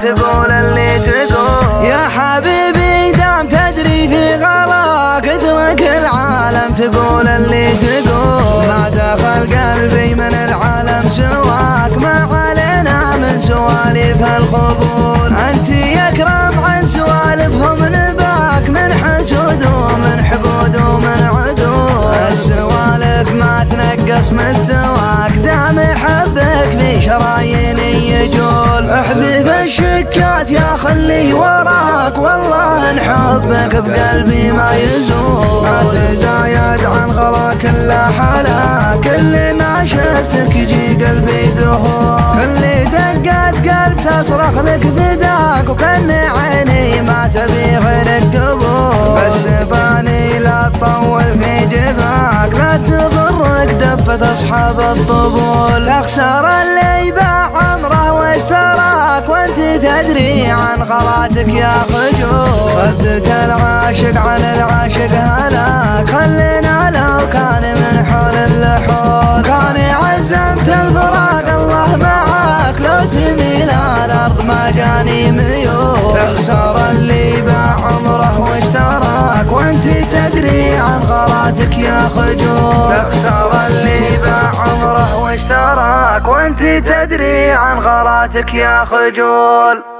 تقول اللي تقول يا حبيبي دام تدري في غلاك اترك العالم تقول اللي تقول ما دخل قلبي من العالم سواك ما علينا من سوالف الخبول انت يكرم عن سوالفهم نباك من حسود ومن حقود ومن عدول السوالف ما تنقص مستواك دام حبك في شراييني يجول احذف الشكات يا خلي وراك والله ان حبك بقلبي ما يزول ما تزايد عن غلاك الا حلا كل ما شفتك يجي قلبي ذهول كل دقات قلب تصرخ لك فداك وكان عيني ما تبي غيرك قبول بس ضاني لا تطول في جفاك لا تغرك دفة اصحاب الطبول اخسر اللي باع عمره واشتراك وانت تدري عن غلاتك يا خجول صدت العاشق عن العاشق هلاك خلينا لو كان من حول اللحول كان عزمت الفراق الله معاك لو تميل على الارض ما جاني ميول اخسر اللي باع عمره واشتراك وانت تدري عن غلاتك يا خجول اخسر اللي باع عمره واشتراك وانت تدري عن غلاتك يا خجول.